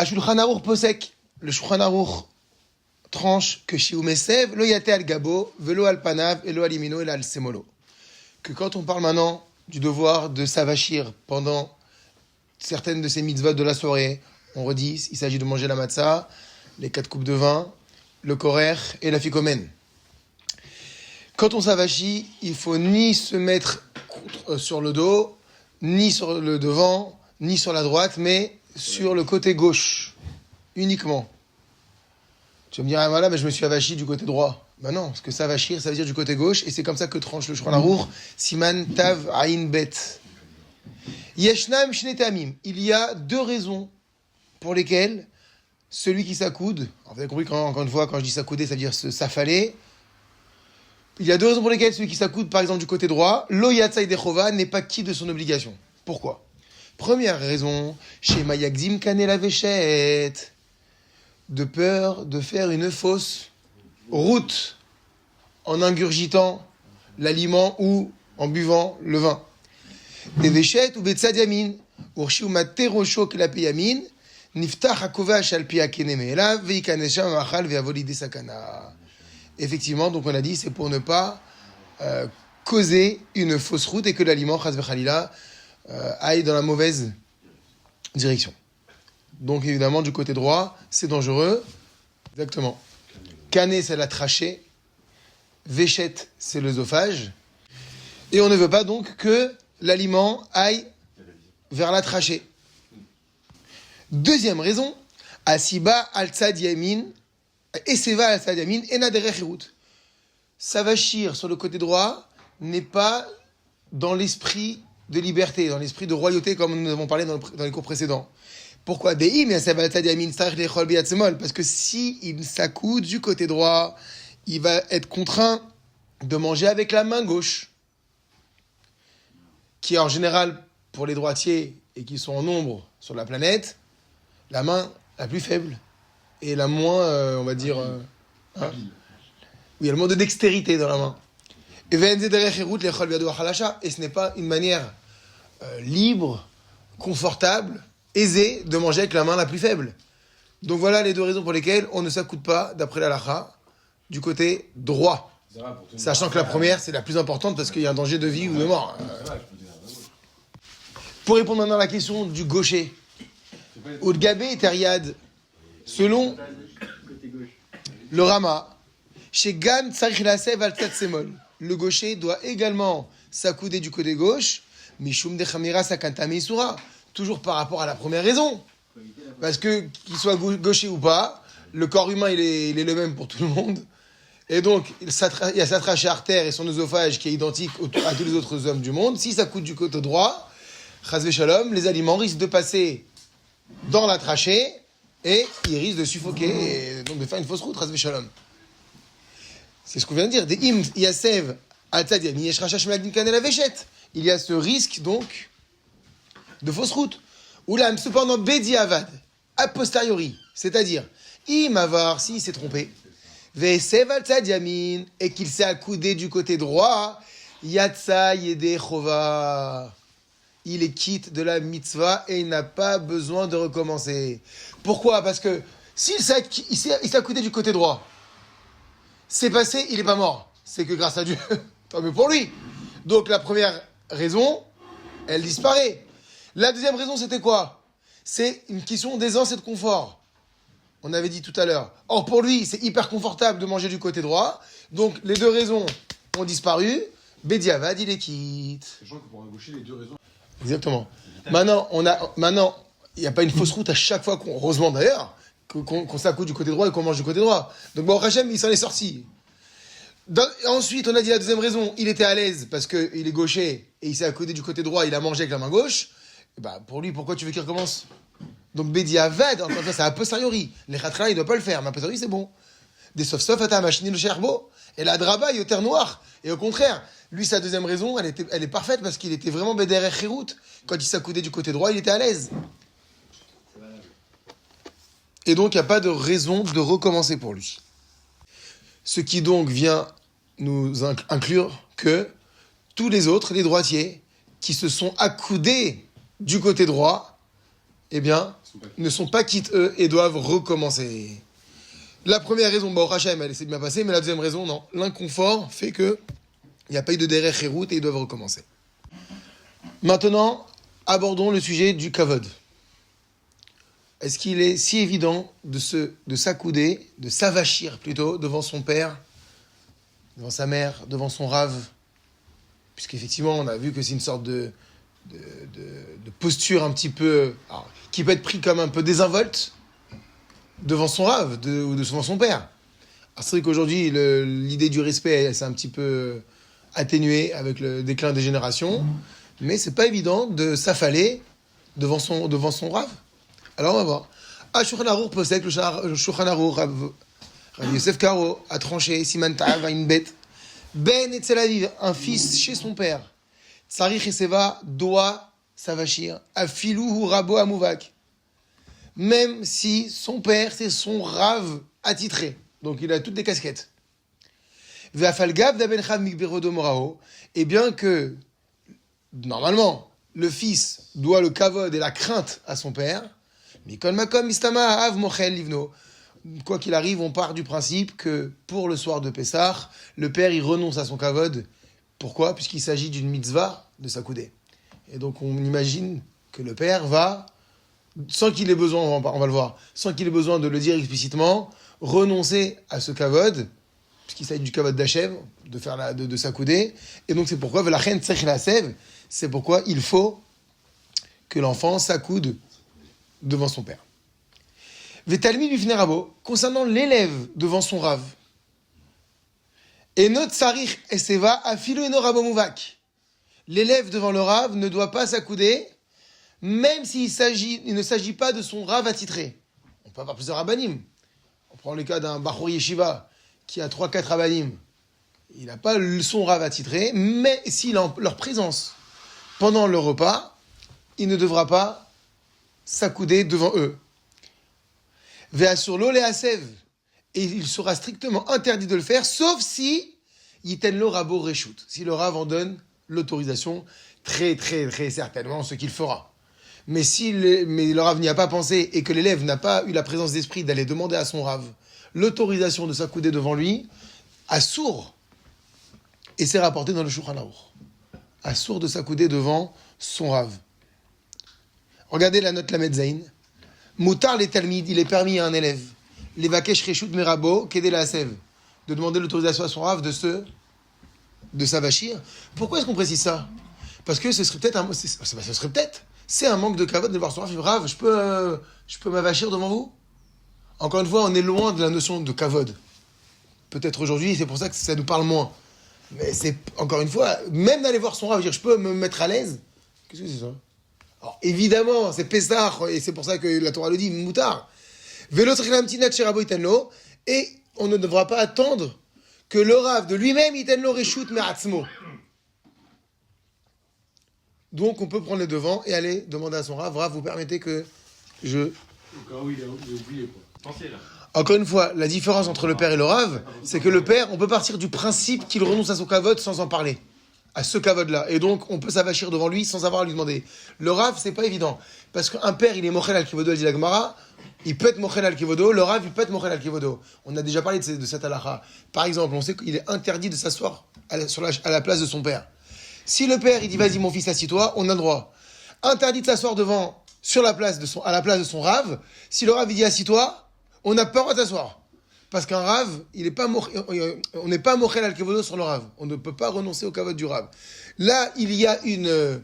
Shulchan Aruch posek. Le Shulchan Aruch tranche que Shiu Mesev, lo yate al gabo, velo al panav, elo al imino, el al semolo. Que quand on parle maintenant du devoir de s'avachir pendant certaines de ces mitzvot de la soirée, on redit, il s'agit de manger la matzah, les 4 coupes de vin, le korer et la ficomène. Quand on s'avachit, il faut ni se mettre sur le dos, ni sur le devant, ni sur la droite, mais sur le côté gauche, uniquement. Tu vas me dire, ah voilà, mais je me suis avachi du côté droit. Ben non, parce que s'avachir, ça veut dire du côté gauche, et c'est comme ça que tranche le Shulchan Aruch, Siman Tav Ayin Bet. Yeshnam Shne Tamim. Il y a 2 raisons pour lesquelles celui qui s'accoude, vous avez compris encore une fois, quand je dis s'accouder, ça veut dire s'affaler. Il y a 2 raisons pour lesquelles celui qui s'accoude, par exemple, du côté droit, lo yatzai dechova, n'est pas quitte de son obligation. Pourquoi? Première raison, chez Mayagdim Kanela Veshet, de peur de faire une fausse route en ingurgitant l'aliment ou en buvant le vin. Des Veshet ou Betsad Yamin, Urshi ou Materosho Klapi Yamin, Niftach Hakovash Alpia Kenemela, Veikanesha Machal Veavolide Sakana. Effectivement, donc on a dit, c'est pour ne pas causer une fausse route et que l'aliment, chas v'chalila, aille dans la mauvaise direction. Donc évidemment, du côté droit, c'est dangereux. Exactement. Cané, c'est la trachée. Véchette, c'est l'œsophage. Et on ne veut pas donc que l'aliment aille vers la trachée. Deuxième raison, Asiba al-Tzad Yamin, Eseva al-Tzad Yamin, Ena derech hirut. S'avachir sur le côté droit n'est pas dans l'esprit de liberté, dans l'esprit de royauté, comme nous avons parlé dans les cours précédents. Pourquoi? Parce que si il s'accoude du côté droit, il va être contraint de manger avec la main gauche, qui est en général, pour les droitiers et qui sont en nombre sur la planète, la main la plus faible et la moins, on va dire, où il y a le moins de dextérité dans la main. Et ce n'est pas une manière libre, confortable, aisée de manger avec la main la plus faible. Donc voilà les 2 raisons pour lesquelles on ne s'accoude pas, d'après la halakha, du côté droit. Sachant que la première, c'est la plus importante parce qu'il y a un danger de vie ou de mort. Pour répondre maintenant à la question du gaucher, Udgabé et Teriad, selon le Rama, chez Gan Tsarich Lasev al Tzad Semol, le gaucher doit également s'accouder du côté gauche, Mishum de Chamira Sakanta Meisura, toujours par rapport à la première raison. Parce que, qu'il soit gaucher ou pas, le corps humain, il est le même pour tout le monde. Et donc, il y a sa trachée artère et son œsophage qui est identique à tous les autres hommes du monde. Si ça s'accoude du côté droit, Chazvé Shalom, les aliments risquent de passer dans la trachée et ils risquent de suffoquer et donc de faire une fausse route, Chazvé Shalom. C'est ce qu'on vient de dire. Des im yasev al-tzad yamin yesh rashash melagdim kanela veshet. Il y a ce risque donc de fausse route. Oulam, cependant, bedi avad, a posteriori, c'est-à-dire, imavar, s'il s'est trompé, vesev al-tzad yamin, et qu'il s'est accoudé du côté droit, yatsa yede chova. Il est quitte de la mitzvah et il n'a pas besoin de recommencer. Pourquoi? Parce que s'il s'est accoudé du côté droit, c'est passé, il n'est pas mort. C'est que grâce à Dieu, tant mieux pour lui. Donc la première raison, elle disparaît. La deuxième raison, c'était quoi? C'est une question d'aisance et de confort. On avait dit tout à l'heure. Or, pour lui, c'est hyper confortable de manger du côté droit. Donc, les 2 raisons ont disparu. Bediavad, il est quitte. Sachant que pour embaucher les 2 raisons. Exactement. Maintenant, il n'y a pas une fausse route à chaque fois, heureusement d'ailleurs, qu'on s'accoude du côté droit et qu'on mange du côté droit. Donc, bon, Hachem, il s'en est sorti. Ensuite, on a dit la deuxième raison, il était à l'aise parce qu'il est gaucher et il s'est accoudé du côté droit, il a mangé avec la main gauche. Et bah, pour lui, pourquoi tu veux qu'il recommence? Donc, Bediavad, encore une fois, c'est a posteriori. Les Khatra, il ne doit pas le faire, mais a posteriori, c'est bon. Des sauf à ta machine, le cherbo. Et la draba, il est au terre noir. Et au contraire, lui, sa deuxième raison, elle est parfaite parce qu'il était vraiment Bederer Chirout. Quand il s'accoudait du côté droit, il était à l'aise. Et donc, il n'y a pas de raison de recommencer pour lui. Ce qui donc vient nous inclure que tous les autres, les droitiers, qui se sont accoudés du côté droit, eh bien, ne sont pas quittes eux et doivent recommencer. La première raison, au Hachem, elle s'est bien passée, mais la deuxième raison, non. L'inconfort fait que il n'y a pas eu de derech et route et ils doivent recommencer. Maintenant, abordons le sujet du kavod. Est-ce qu'il est si évident de s'accouder, de s'avachir plutôt devant son père, devant sa mère, devant son rave? Puisqu'effectivement, on a vu que c'est une sorte de posture un petit peu, alors, qui peut être pris comme un peu désinvolte devant son rave ou devant son père. Alors c'est vrai qu'aujourd'hui, l'idée du respect, elle s'est un petit peu atténuée avec le déclin des générations, mais c'est pas évident de s'affaler devant son rave. Alors on va voir. Shulchan Aruch posek, le Shulchan Aruch, Rav Yosef Karo a tranché, Siman Ta'av a une bête. Ben Etzel Aviv, un fils chez son père. Tsarich et Seva doit s'avachir. Afilou ou Rabo Amouvak. Même si son père, c'est son rave attitré. Donc il a toutes les casquettes. Ve'afalgav d'Aben Chav Mikberodo Morao. Et bien que, normalement, le fils doit le kavod et la crainte à son père, Mikol Makom Istama Av Mochel Livno. Quoi qu'il arrive, on part du principe que pour le soir de Pessah, le père il renonce à son kavod. Pourquoi ? Puisqu'il s'agit d'une mitzvah de s'accouder. Et donc on imagine que le père va, sans qu'il ait besoin, on va le voir, sans qu'il ait besoin de le dire explicitement, renoncer à ce kavod, puisqu'il s'agit du kavod d'Hachem, de s'accouder. Et donc c'est pourquoi Velachen Tzech Lasev, c'est pourquoi il faut que l'enfant s'accoude devant son père. Vetalmi bifnei rabo, concernant l'élève devant son rave. Et notre sarich eseva afilu eno rabo muvak. L'élève devant le rave ne doit pas s'accouder, même il ne s'agit pas de son rave attitré. On peut avoir plusieurs rabbanim. On prend le cas d'un Bachor Yeshiva qui a 3-4 rabbanim. Il n'a pas son rave attitré, mais s'il a leur présence pendant le repas, il ne devra pas s'accouder devant eux. Ve'asur lo le'asev. Et il sera strictement interdit de le faire, sauf si yiten lo rabo reshut. Si le rav en donne l'autorisation, très très très certainement ce qu'il fera. Mais si le rav n'y a pas pensé et que l'élève n'a pas eu la présence d'esprit d'aller demander à son rav l'autorisation de s'accouder devant lui, assour. Et c'est rapporté dans le Shulchan Aruch. Assour de s'accouder devant son rav. Regardez la note Lamed Zayin. Moutar les talmid, il est permis à un élève, les vakesh reshut merabo, kedé la asev, de demander l'autorisation à son rav de s'avachir. Pourquoi est-ce qu'on précise ça ? Parce que ce serait peut-être, c'est un manque de kavod de voir son rav, rav, je peux m'avachir devant vous ? Encore une fois, on est loin de la notion de kavod. Peut-être aujourd'hui, c'est pour ça que ça nous parle moins. Mais c'est, encore une fois, même d'aller voir son rav, dire je peux me mettre à l'aise. Qu'est-ce que c'est ça ? Alors, évidemment, c'est Pessah, et c'est pour ça que la Torah le dit, Moutar. Et on ne devra pas attendre que le Rav de lui-même, Itenlo Reshut Me'atzmo. Donc, on peut prendre les devants et aller demander à son Rav, Rav, vous permettez que je... Encore une fois, la différence entre le père et le Rav, c'est que le père, on peut partir du principe qu'il renonce à son kavod sans en parler. À ce kavod-là. Et donc, on peut s'avachir devant lui sans avoir à lui demander. Le Rav, c'est pas évident. Parce qu'un père, il est mochel al-kivodo, dit la Gemara, il peut être mochel al-kivodo, le Rav, il peut être mochel al-kivodo. On a déjà parlé de cette halakha. Par exemple, on sait qu'il est interdit de s'asseoir à la place de son père. Si le père, il dit, vas-y, mon fils, assis-toi, on a le droit. Interdit de s'asseoir à la place de son Rav. Si le Rav, il dit, assis-toi, on n'a pas le droit de s'asseoir. Parce qu'un Rav, on n'est pas mochel al-kevodo sur le Rav. On ne peut pas renoncer au kavod du Rav. Là, il y a une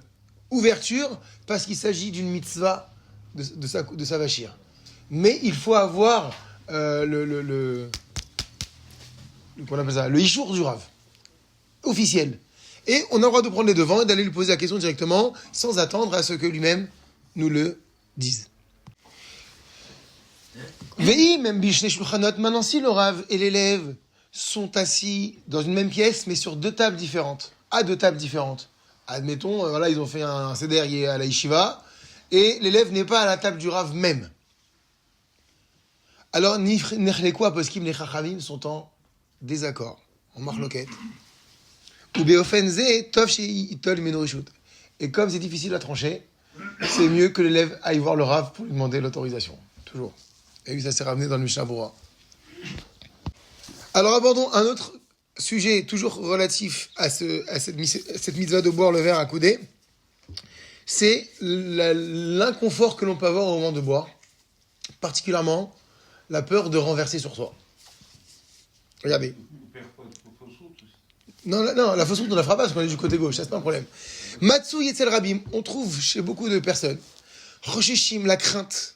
ouverture parce qu'il s'agit d'une mitzvah de s'avachir. Mais il faut avoir le ishour du Rav, officiel. Et on a le droit de prendre les devants et d'aller lui poser la question directement sans attendre à ce que lui-même nous le dise. Maintenant, si le Rav et l'élève sont assis dans une même pièce, mais sur 2 tables différentes, à 2 tables différentes. Admettons, voilà, ils ont fait un seder à la yeshiva, et l'élève n'est pas à la table du Rav même. Alors, Nechlekwa Poskim, les Chachamim sont en désaccord, en marloquette. Ou Beofenze, Tov Itol Menorishut. Et comme c'est difficile à trancher, c'est mieux que l'élève aille voir le Rav pour lui demander l'autorisation. Toujours. Et ça s'est ramené dans le Mishnah Berurah. Alors abordons un autre sujet toujours relatif à cette mitzvah de boire le verre à couder. C'est l'inconfort que l'on peut avoir au moment de boire. Particulièrement la peur de renverser sur soi. Regardez. Non, la fausse route, on la fera pas parce qu'on est du côté gauche, ça c'est pas un problème. Matsu Yetzel Rabim, on trouve chez beaucoup de personnes, Roshishim, la crainte,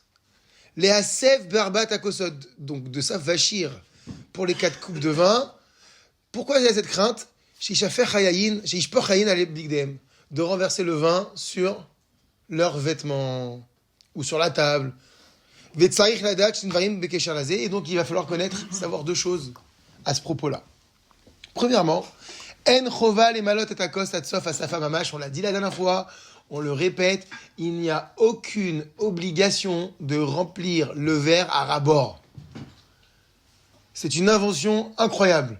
les Hasev Barbat Akosod, donc de s'avachir pour les 4 coupes de vin. Pourquoi il y a cette crainte? De renverser le vin sur leurs vêtements ou sur la table. Et donc il va falloir savoir 2 choses à ce propos-là. Premièrement, En chova les malot et akos atsof à sa femme amash. On l'a dit la dernière fois, on le répète, il n'y a aucune obligation de remplir le verre à ras-bord. C'est une invention incroyable.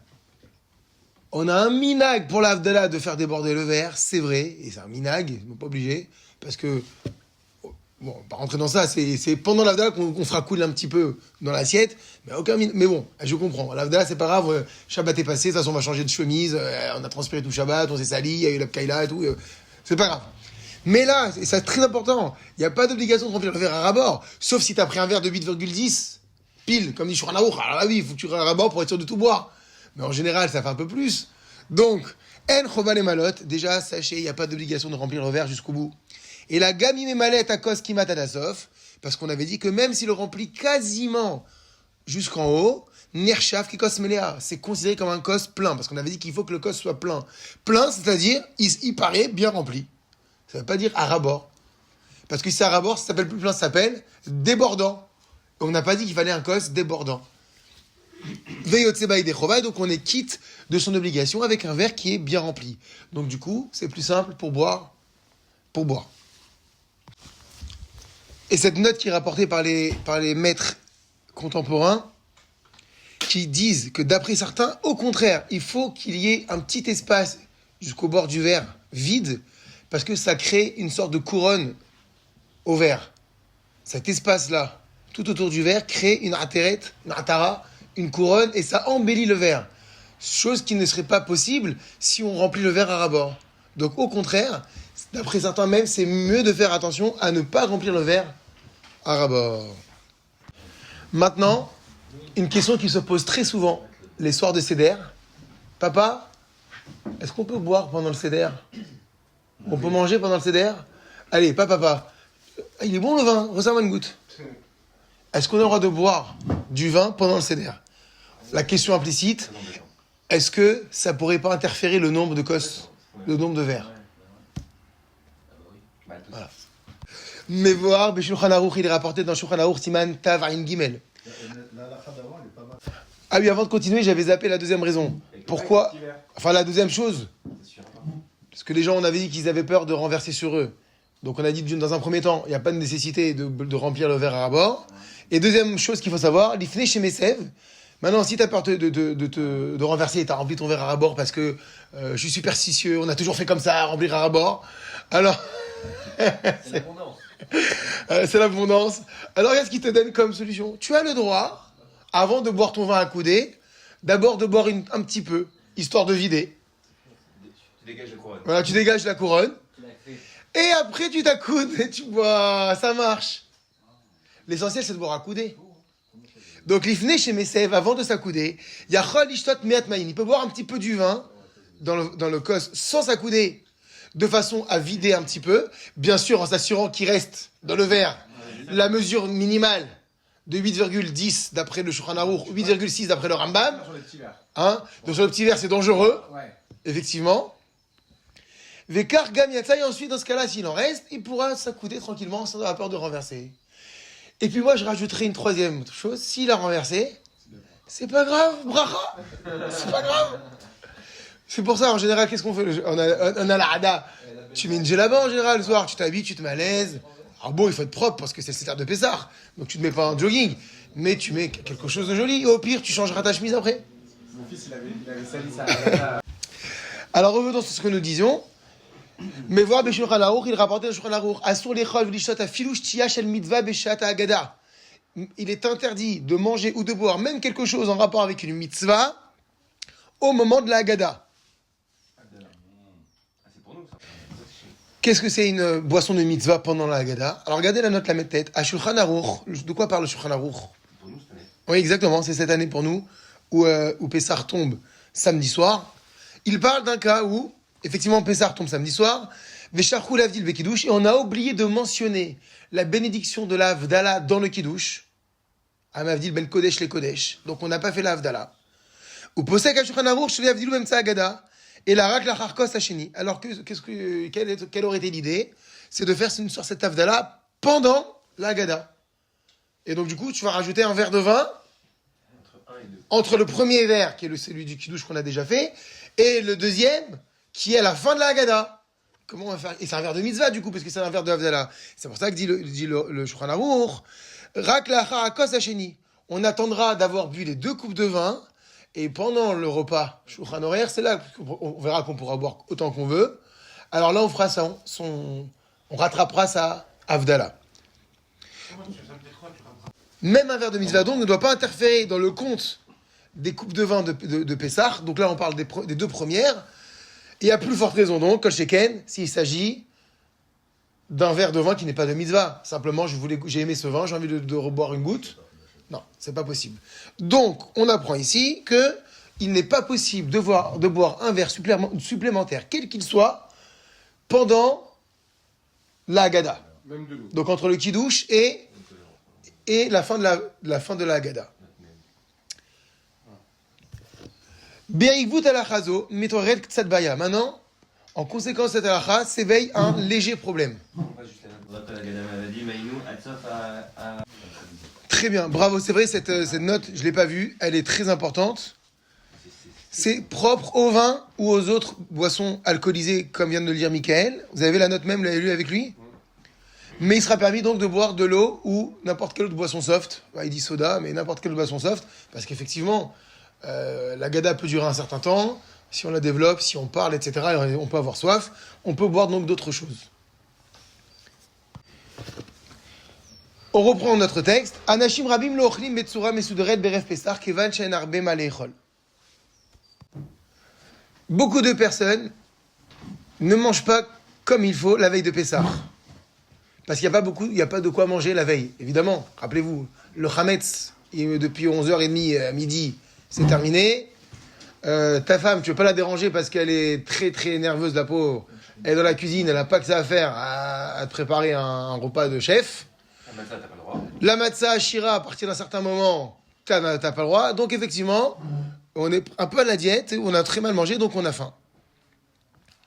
On a un minag pour l'Avdallah de faire déborder le verre, c'est vrai, et c'est un minag, ils ne sont pas obligés, parce que, bon, on va pas rentrer dans ça, c'est pendant l'Avdallah qu'on fera couler un petit peu dans l'assiette, mais bon, je comprends, l'Avdallah c'est pas grave, Shabbat est passé, de toute façon on va changer de chemise, on a transpiré tout Shabbat, on s'est sali, il y a eu la pkaïla et tout, c'est pas grave. Mais là, et c'est très important, il n'y a pas d'obligation de remplir le verre à ras-bord, sauf si tu as pris un verre de 8,10, pile, comme dit Shulchan Aruch, alors là oui, il faut que tu rentres à ras-bord pour être sûr de tout boire. Mais en général, ça fait un peu plus. Donc, En chova les malot, déjà, sachez, il n'y a pas d'obligation de remplir le verre jusqu'au bout. Et la gamime malet à kos kimat adasov, parce qu'on avait dit que même s'il le remplit quasiment jusqu'en haut, nerchav ki kos melea, c'est considéré comme un kos plein, parce qu'on avait dit qu'il faut que le kos soit plein. Plein, c'est-à-dire, il paraît bien rempli. Ça ne veut pas dire à ras-bord. Parce que si c'est à ras-bord, ça s'appelle plus plein, ça s'appelle débordant. On n'a pas dit qu'il fallait un kos débordant. Donc on est quitte de son obligation avec un verre qui est bien rempli. Donc du coup, c'est plus simple pour boire. Et cette note qui est rapportée par les maîtres contemporains, qui disent que d'après certains, au contraire, il faut qu'il y ait un petit espace jusqu'au bord du verre vide, parce que ça crée une sorte de couronne au verre. Cet espace-là, tout autour du verre, crée une ateret, une atara, une couronne, et ça embellit le verre. Chose qui ne serait pas possible si on remplit le verre à ras-bord. Donc au contraire, d'après certains même, c'est mieux de faire attention à ne pas remplir le verre à ras-bord. Maintenant, une question qui se pose très souvent, les soirs de Seder. Papa, est-ce qu'on peut boire pendant le Seder? On peut manger pendant le Seder? Allez, papa, il est bon le vin, resserre-moi une goutte. Est-ce qu'on a le droit de boire du vin pendant le Seder? La question implicite, est-ce que ça pourrait pas interférer le nombre de kos, le nombre de verres? Voilà. Mais voir, Shulchan Aruch, il est rapporté dans Shulchan Aruch, Siman Tav Ayin Gimel. Ah oui, avant de continuer, j'avais zappé la deuxième raison. Pourquoi? Enfin, la deuxième chose. Parce que les gens, on avait dit qu'ils avaient peur de renverser sur eux. Donc on a dit, dans un premier temps, il n'y a pas de nécessité de remplir le verre à ras-bord. Et deuxième chose qu'il faut savoir, l'ifne chez Mesev. Maintenant, si tu as peur de renverser et tu as rempli ton verre à ras-bord parce que je suis superstitieux, on a toujours fait comme ça, remplir à ras-bord. Alors, c'est l'abondance. C'est l'abondance. Alors, qu'est-ce qu'il te donne comme solution? Tu as le droit, avant de boire ton vin à couder, d'abord de boire un petit peu, histoire de vider. Tu dégages la couronne. Voilà, tu dégages la couronne. Et après, tu t'accoudes et tu bois. Ça marche. L'essentiel, c'est de boire à couder. Donc, l'ifne chez Mesev, avant de s'accouder, yachol ishtot meat maïn. Il peut boire un petit peu du vin dans le kos sans s'accouder, de façon à vider un petit peu, bien sûr en s'assurant qu'il reste dans le verre la mesure minimale de 8,10 d'après le Shulchan Aruch, 8,6 d'après le Rambam. Hein? Donc sur le petit verre, c'est dangereux, effectivement. Vekar gam yatzai, et ensuite, dans ce cas-là, s'il en reste, il pourra s'accouder tranquillement sans avoir peur de renverser. Et puis moi, je rajouterai une troisième chose. S'il a renversé, c'est pas grave, bracha. C'est pas grave. C'est pour ça, en général, qu'est-ce qu'on fait? On a la hada. Tu mets une djellaba en général le soir, tu t'habilles, tu te mets à l'aise. Alors bon, il faut être propre parce que c'est le Seder de Pessah. Donc tu te mets pas en jogging, mais tu mets quelque chose de joli. Et au pire, tu changeras ta chemise après. Mon fils, il avait sali ça. Alors revenons sur ce que nous disions. Mais voir Beshulchan Aruch, il rapportait le Shulchan Aruch. Asur lechol v'lishtot afilu shtiya shel mitzvah beshat ha'agada. Il est interdit de manger ou de boire même quelque chose en rapport avec une mitzvah au moment de la Haggadah. C'est pour nous ça. Qu'est-ce que c'est une boisson de mitzvah pendant la Haggadah? Alors regardez la note, la tête. À Shulchan Aruch, de quoi parle le Shulchan Aruch? Pour nous cette année. Oui, exactement, c'est cette année pour nous, où Pessah tombe samedi soir. Il parle d'un cas où, effectivement, Pessah tombe samedi soir, Vesharchou l'Avdil Bekidouche, et on a oublié de mentionner la bénédiction de la Havdalah dans le Kidouche. Amavdil Ben Kodesh le Kodesh. Donc on n'a pas fait la Havdalah. Ou Posek HaShulchan Aruch, Sheli Avdilou Memtsa Agada, et la Rak la Charkos Hasheni. Alors, quelle aurait été l'idée? C'est de faire sur cette Havdalah pendant la Haggadah. Et donc, du coup, tu vas rajouter un verre de vin Entre 1 et 2. entre le premier verre, qui est celui du Kidouche qu'on a déjà fait, et le deuxième, qui est à la fin de la Haggadah. Comment on va faire? Et c'est un verre de mitzvah, du coup, parce que c'est un verre de Havdalah. C'est pour ça que dit le Shulchan Aruch, Rak la Charkos Hasheni. On attendra d'avoir bu les 2 coupes de vin, et pendant le repas Shulchan Aruch, c'est là qu'on verra qu'on pourra boire autant qu'on veut. Alors là, on fera on rattrapera sa Havdalah. Même un verre de mitzvah donc ne doit pas interférer dans le compte des coupes de vin de Pessah. Donc là, on parle des 2 premières. Et à plus forte raison donc, Kol Sheken, s'il s'agit d'un verre de vin qui n'est pas de mitzvah. Simplement, j'ai aimé ce vin, j'ai envie de reboire une goutte. Non, c'est pas possible. Donc, on apprend ici que il n'est pas possible de boire un verre supplémentaire, quel qu'il soit, pendant la Haggadah. Même de l'eau. Donc entre le Kiddush et la fin de la Haggadah. Be'ikvut alachazo mitored ktsat baya. Maintenant, en conséquence de cette halacha, s'éveille un léger problème. On va juste la note. On appelle la Gadam Avadi, Maïnou, Atsaf à. Très bien, bravo, c'est vrai, cette note, je ne l'ai pas vue, elle est très importante. C'est propre au vin ou aux autres boissons alcoolisées, comme vient de le dire Michael. Vous avez la note même, vous l'avez lu avec lui? Mais il sera permis donc de boire de l'eau ou n'importe quelle autre boisson soft. Bah, il dit soda, mais n'importe quelle boisson soft. Parce qu'effectivement, la Gada peut durer un certain temps. Si on la développe, si on parle, etc., on peut avoir soif. On peut boire donc d'autres choses. On reprend notre texte. Anashim rabim lo ochlim betsura mesuderet beref pesach kevan she'en arbe ma le'echol. Beaucoup de personnes ne mangent pas comme il faut la veille de Pessah. Parce qu'il n'y a pas de quoi manger la veille. Évidemment, rappelez-vous, le Hametz, depuis 11h30 à midi, c'est terminé. Ta femme, tu ne veux pas la déranger parce qu'elle est très très nerveuse, la pauvre. Elle est dans la cuisine, elle n'a pas que ça à faire à te préparer un repas de chef. La matzah, t'as pas le droit. La matzah, Shira, à partir d'un certain moment, t'as pas le droit. Donc effectivement, on est un peu à la diète, on a très mal mangé, donc on a faim.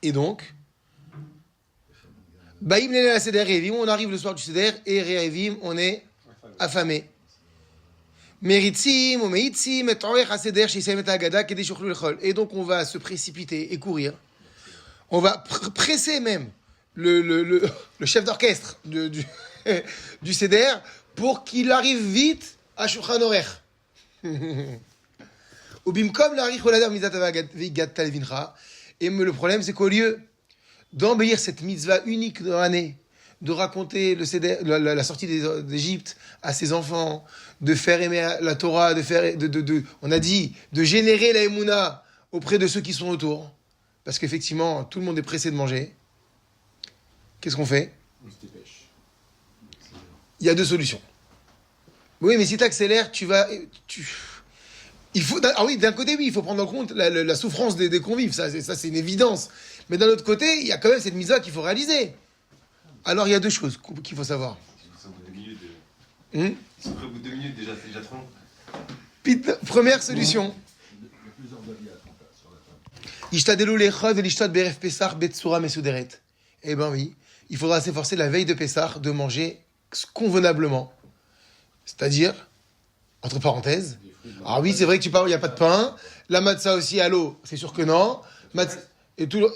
Et donc, Baïm Lele la Seder Révim, on arrive le soir du Seder, et Révim, on est affamé. Meritzim, ou Meitzim, et Torech à Seder, chez Semet Agada, Kedi Shochlou Lechol. Et donc on va se précipiter et courir. On va presser même le chef d'orchestre du Seder pour qu'il arrive vite à Shulchan Aruch. Ou bimkom l'arich oladar mitzat vigat talvincha. Et le problème, c'est qu'au lieu d'embellir cette mitzvah unique dans l'année, de raconter le Seder, la sortie d'Égypte à ses enfants, de faire aimer la Torah, on a dit, de générer la Emouna auprès de ceux qui sont autour, parce qu'effectivement, tout le monde est pressé de manger. Qu'est-ce qu'on fait? On se dépêche. Il y a 2 solutions. Oui, mais si tu accélères, il faut, oui, d'un côté, oui, il faut prendre en compte la souffrance des convives, ça c'est une évidence. Mais d'un autre côté, il y a quand même cette mitzvah qu'il faut réaliser. Alors il y a 2 choses qu'il faut savoir. Ils sont au bout de 2 minutes. Ils sont prêts au bout de 2 minutes déjà, c'est déjà trop long. Première solution. Il y a plusieurs avis à prendre sur la table. Ishtadelu lechov et l'ishtat beref Pessah betsura mesuderet. Eh ben oui, il faudra s'efforcer la veille de Pessah de manger convenablement. C'est-à-dire, entre parenthèses, ah oui, c'est vrai que tu parles, il n'y a pas de pain. La matzah aussi à l'eau, c'est sûr que non.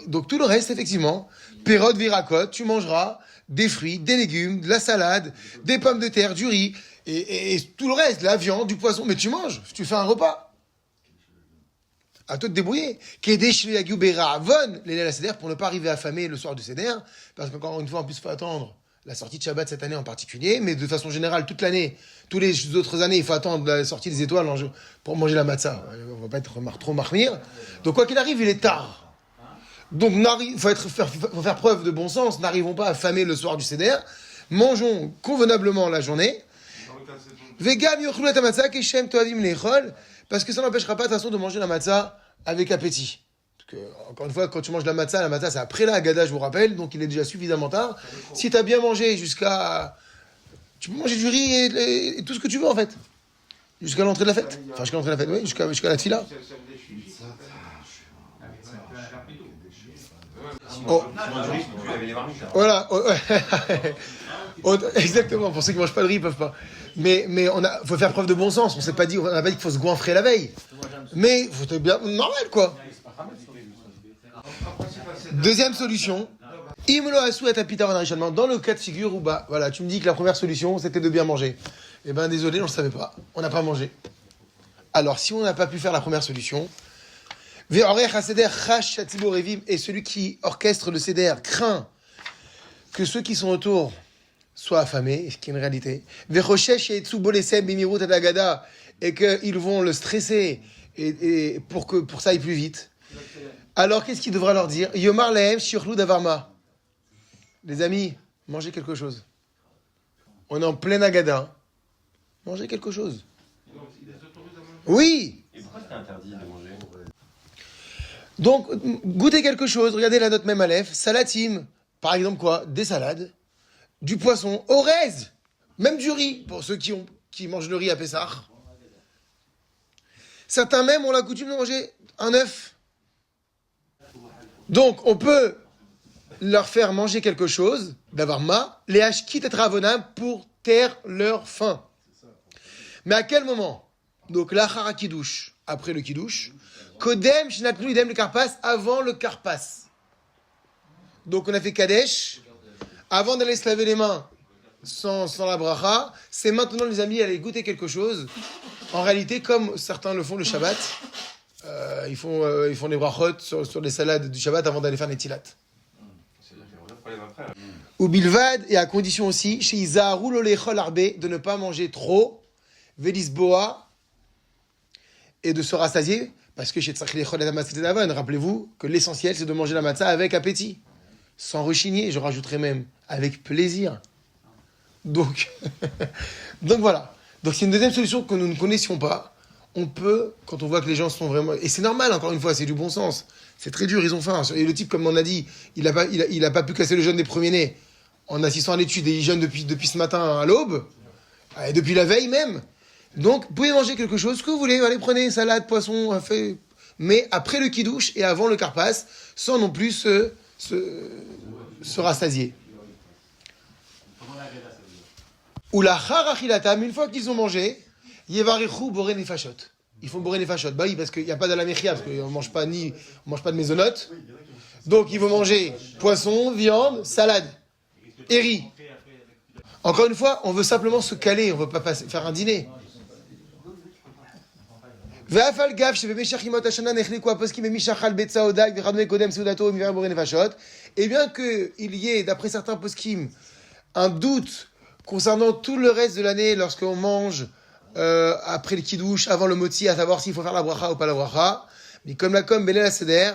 Donc tout le reste, effectivement, pérode virakot, tu mangeras des fruits, des légumes, de la salade, des pommes de terre, du riz, et tout le reste, la viande, du poisson. Mais tu manges, tu fais un repas. À toi de débrouiller. Kedesh yagiu be'ra'avon, l'Eila Seder, pour ne pas arriver affamé le soir du Seder, parce qu'encore une fois, en plus, il faut attendre la sortie de Shabbat cette année en particulier, mais de façon générale, toute l'année, tous les autres années, il faut attendre la sortie des étoiles pour manger la matzah. On va pas être trop marmire. Donc, quoi qu'il arrive, il est tard. Donc, faut faire preuve de bon sens. N'arrivons pas affamés le soir du Seder. Mangeons convenablement la journée. Vegam yochlu et matzah keshem toavim lechol. Parce que ça n'empêchera pas de toute façon de manger la matzah avec appétit. Parce que, encore une fois, quand tu manges la matzah c'est après la Haggadah, je vous rappelle, donc il est déjà suffisamment tard. Si tu as bien mangé jusqu'à... Tu peux manger du riz et tout ce que tu veux en fait. Jusqu'à l'entrée de la fête. Enfin, jusqu'à l'entrée de la fête, oui, jusqu'à la tfila. Oh. Voilà. Exactement, pour ceux qui ne mangent pas de riz, ils ne peuvent pas. Mais faut faire preuve de bon sens. On n'a pas dit qu'il faut se goinfrer la veille. Mais faut être bien normal, quoi. Deuxième solution. Imlo asu et apita van. Dans le cas de figure où, voilà, tu me dis que la première solution, c'était de bien manger. Eh ben, désolé, on ne le savait pas. On n'a pas mangé. Alors, si on n'a pas pu faire la première solution, et celui qui orchestre le seder craint que ceux qui sont autour soient affamés, ce qui est une réalité. Et qu'ils vont le stresser et pour ça aille plus vite. Alors qu'est-ce qu'il devra leur dire? Yomar lahem shiochlou davarma. Les amis, mangez quelque chose. On est en pleine Haggadah. Mangez quelque chose. Oui. Et pourquoi c'est interdit de manger? Donc, goûtez quelque chose. Regardez la note même Aleph. Salatim. Par exemple quoi? Des salades. Du poisson. Orez. Même du riz. Pour ceux qui mangent le riz à Pessah. Certains même ont la coutume de manger un œuf. Donc, on peut leur faire manger quelque chose, d'avoir les hashkit et travaonam pour taire leur faim. Mais à quel moment? Donc, l'achara kiddush, après le kiddush. Kodem shnatnu idem le karpas, avant le karpas. Donc, on a fait kadesh. Avant d'aller se laver les mains sans la bracha, c'est maintenant, les amis, aller goûter quelque chose. En réalité, comme certains le font le Shabbat, ils font les brachot sur les salades du Shabbat avant d'aller faire les tilat. Ou bilvad, et à condition aussi, chez Izaharu lo lechol arbe, de ne pas manger trop, velisboa, et de se rassasier, parce que chez Tzach lechol et Damas Davon, rappelez-vous que l'essentiel c'est de manger la matzah avec appétit, sans rechigner, je rajouterai même, avec plaisir. Donc voilà. Donc c'est une deuxième solution que nous ne connaissions pas. On peut, quand on voit que les gens sont vraiment... Et c'est normal, encore une fois, c'est du bon sens. C'est très dur, ils ont faim. Et le type, comme on a dit, il a pas pu casser le jeûne des premiers-nés en assistant à l'étude, et il jeûne depuis ce matin à l'aube, et depuis la veille même. Donc, vous pouvez manger quelque chose, ce que vous voulez. Allez, prenez salade, poisson, fait... Mais après le kiddush et avant le karpas, sans non plus se rassasier. Ou la charachilatam, une fois qu'ils ont mangé, Yevarichu boré nefashot. Ils font boré nefashot. Bah oui, parce qu'il n'y a pas de la mechia, parce qu'on ne mange pas de mésonotes. Donc ils vont manger poisson, viande, salade et riz. Encore une fois, on veut simplement se caler, on ne veut pas faire un dîner. Et bien qu'il y ait, d'après certains poskim, un doute concernant tout le reste de l'année lorsqu'on mange après le kiddush, avant le moti, à savoir s'il faut faire la bracha ou pas la bracha. Mais comme Belel Seder,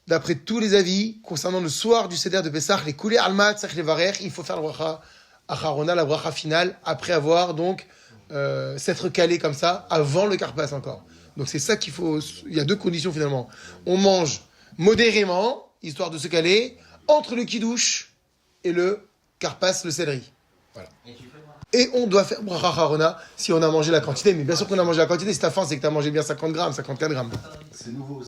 d'après tous les avis, concernant le soir du Seder de Pessah, les koulé alma, tzach levarech, il faut faire la bracha acharona, la bracha finale, après avoir donc s'être calé comme ça, avant le karpas encore. Donc c'est ça qu'il faut, il y a deux conditions finalement. On mange modérément, histoire de se caler, entre le kiddush et le karpas, le céleri. Voilà. Et on doit faire bracha acharona si on a mangé la quantité. Mais bien sûr qu'on a mangé la quantité. Si t'as faim, c'est que t'as mangé bien 50 grammes, 54 grammes. C'est nouveau.